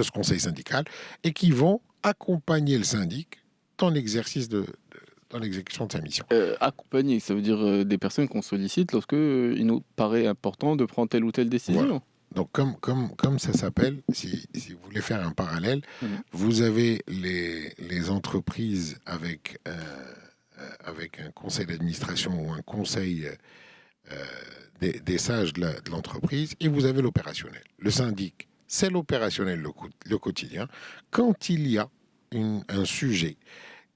ce conseil syndical et qui vont accompagner le syndic dans l'exercice dans l'exécution de sa mission. Accompagner, ça veut dire des personnes qu'on sollicite lorsque il nous paraît important de prendre telle ou telle décision. Voilà. Donc, comme ça s'appelle, si vous voulez faire un parallèle, vous avez les entreprises avec un conseil d'administration ou un conseil des sages de l'entreprise, et vous avez l'opérationnel. Le syndic, c'est l'opérationnel, le quotidien. Quand il y a un sujet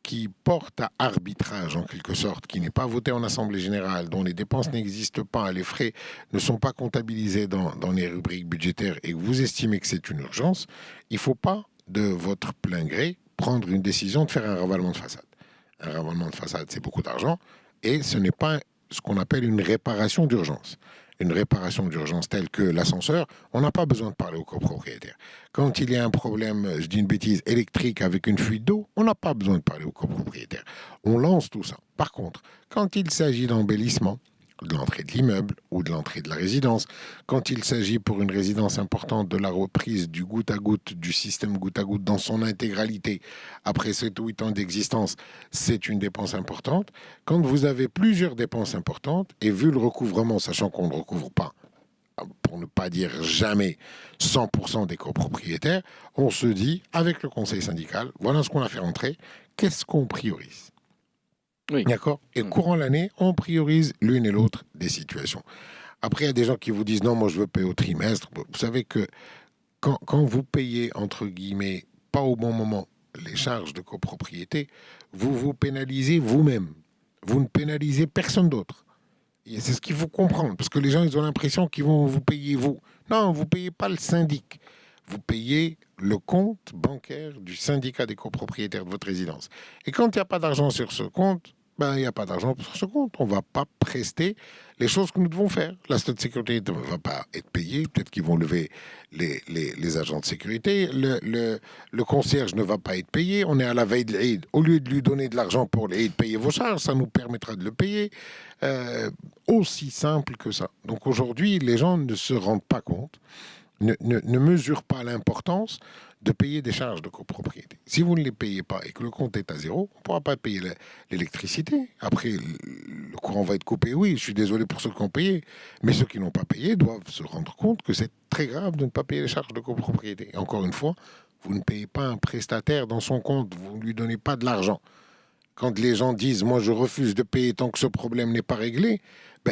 qui porte à arbitrage en quelque sorte, qui n'est pas voté en Assemblée Générale, dont les dépenses n'existent pas, les frais ne sont pas comptabilisés dans les rubriques budgétaires et que vous estimez que c'est une urgence, il ne faut pas, de votre plein gré, prendre une décision de faire un ravalement de façade. Un ravalement de façade, c'est beaucoup d'argent et ce n'est pas ce qu'on appelle une réparation d'urgence. Une réparation d'urgence telle que l'ascenseur, on n'a pas besoin de parler au copropriétaire. Quand il y a un problème, je dis une bêtise, électrique avec une fuite d'eau, on n'a pas besoin de parler au copropriétaire. On lance tout ça. Par contre, quand il s'agit d'embellissement, de l'entrée de l'immeuble ou de l'entrée de la résidence, quand il s'agit pour une résidence importante de la reprise du goutte à goutte, du système goutte à goutte dans son intégralité, après 7 ou 8 ans d'existence, c'est une dépense importante. Quand vous avez plusieurs dépenses importantes, et vu le recouvrement, sachant qu'on ne recouvre pas, pour ne pas dire jamais, 100% des copropriétaires, on se dit, avec le conseil syndical, voilà ce qu'on a fait rentrer, qu'est-ce qu'on priorise ? Oui. D'accord. Et courant l'année, on priorise l'une et l'autre des situations. Après, il y a des gens qui vous disent non, moi je veux payer au trimestre. Vous savez que quand vous payez, entre guillemets, pas au bon moment, les charges de copropriété, vous vous pénalisez vous-même. Vous ne pénalisez personne d'autre. Et c'est ce qu'il faut comprendre. Parce que les gens, ils ont l'impression qu'ils vont vous payer vous. Non, vous ne payez pas le syndic. Vous payez le compte bancaire du syndicat des copropriétaires de votre résidence. Et quand il n'y a pas d'argent sur ce compte, il n'y a pas d'argent sur ce compte. On ne va pas prester les choses que nous devons faire. La stat de sécurité ne va pas être payée. Peut-être qu'ils vont lever les agents de sécurité. Le concierge ne va pas être payé. On est à la veille de l'Aïd. Au lieu de lui donner de l'argent pour l'Aïd, payer vos charges, ça nous permettra de le payer. Aussi simple que ça. Donc aujourd'hui, les gens ne se rendent pas compte, ne mesurent pas l'importance de payer des charges de copropriété. Si vous ne les payez pas et que le compte est à zéro, on ne pourra pas payer l'électricité. Après, le courant va être coupé. Oui, je suis désolé pour ceux qui ont payé, mais ceux qui n'ont pas payé doivent se rendre compte que c'est très grave de ne pas payer les charges de copropriété. Et encore une fois, vous ne payez pas un prestataire dans son compte, vous ne lui donnez pas de l'argent. Quand les gens disent « moi je refuse de payer tant que ce problème n'est pas réglé »,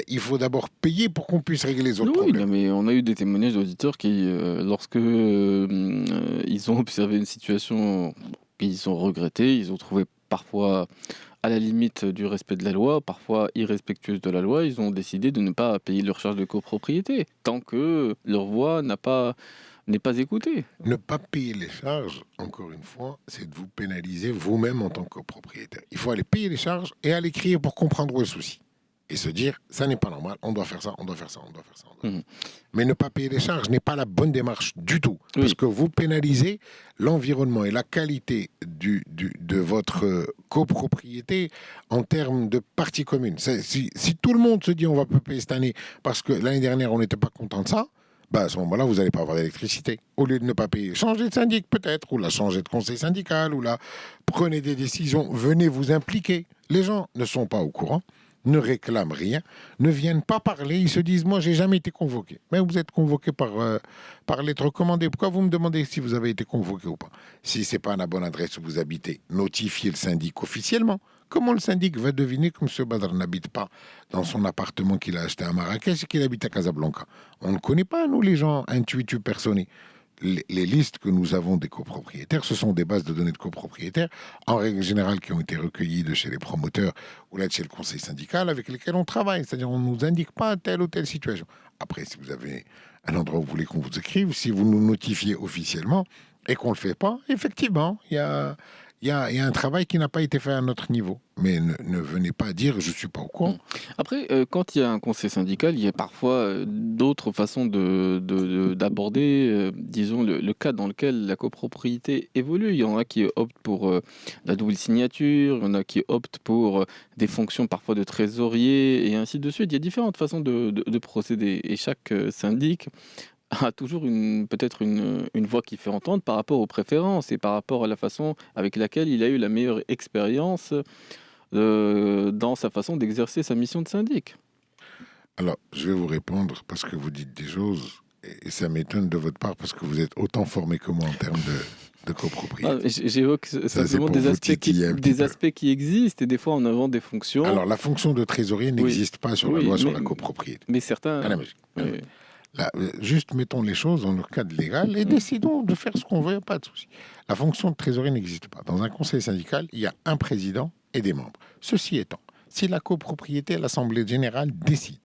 il faut d'abord payer pour qu'on puisse régler les autres problèmes. Oui, mais on a eu des témoignages d'auditeurs qui, lorsque ils ont observé une situation qu'ils ont regrettée, ils ont trouvé parfois à la limite du respect de la loi, parfois irrespectueuse de la loi, ils ont décidé de ne pas payer leur charge de copropriété tant que leur voix n'est pas écoutée. Ne pas payer les charges, encore une fois, c'est de vous pénaliser vous-même en tant que copropriétaire. Il faut aller payer les charges et aller crier pour comprendre où est le souci. Et se dire, ça n'est pas normal, on doit faire ça, on doit faire ça, on doit faire ça. Mais ne pas payer les charges n'est pas la bonne démarche du tout. Oui. Parce que vous pénalisez l'environnement et la qualité de votre copropriété en termes de partie commune. Si tout le monde se dit, on va pas payer cette année parce que l'année dernière, on n'était pas content de ça, à ce moment-là, vous n'allez pas avoir d'électricité. Au lieu de ne pas payer, changez de syndic peut-être, ou la changez de conseil syndical, ou là, prenez des décisions, venez vous impliquer. Les gens ne sont pas au courant, ne réclament rien, ne viennent pas parler, ils se disent « moi, j'ai jamais été convoqué ». Mais vous êtes convoqué par lettre recommandée. Pourquoi vous me demandez si vous avez été convoqué ou pas? Si ce n'est pas à la bonne adresse où vous habitez, notifiez le syndic officiellement. Comment le syndic va deviner que M. Badr n'habite pas dans son appartement qu'il a acheté à Marrakech et qu'il habite à Casablanca? On ne connaît pas, nous, les gens intuitus personnés. Les listes que nous avons des copropriétaires, ce sont des bases de données de copropriétaires, en règle générale, qui ont été recueillies de chez les promoteurs ou là de chez le conseil syndical avec lesquels on travaille. C'est-à-dire, on ne nous indique pas telle ou telle situation. Après, si vous avez un endroit où vous voulez qu'on vous écrive, si vous nous notifiez officiellement et qu'on ne le fait pas, effectivement, il y a un travail qui n'a pas été fait à notre niveau. Mais ne venez pas dire « je ne suis pas au courant ». Après, quand il y a un conseil syndical, il y a parfois d'autres façons d'aborder, disons, le cas dans lequel la copropriété évolue. Il y en a qui optent pour la double signature, il y en a qui optent pour des fonctions parfois de trésorier, et ainsi de suite. Il y a différentes façons de procéder. Et chaque syndic a toujours peut-être une voix qui fait entendre par rapport aux préférences et par rapport à la façon avec laquelle il a eu la meilleure expérience dans sa façon d'exercer sa mission de syndic. Alors, je vais vous répondre parce que vous dites des choses et ça m'étonne de votre part parce que vous êtes autant formé que moi en termes de copropriété. J'évoque simplement des aspects qui existent et des fois en avant des fonctions. Alors, la fonction de trésorier n'existe pas sur la loi sur la copropriété. Mais certains... À la musique. Oui. Là, juste mettons les choses dans leur cadre légal et décidons de faire ce qu'on veut, pas de souci. La fonction de trésorier n'existe pas. Dans un conseil syndical, il y a un président et des membres. Ceci étant, si la copropriété, l'Assemblée générale décide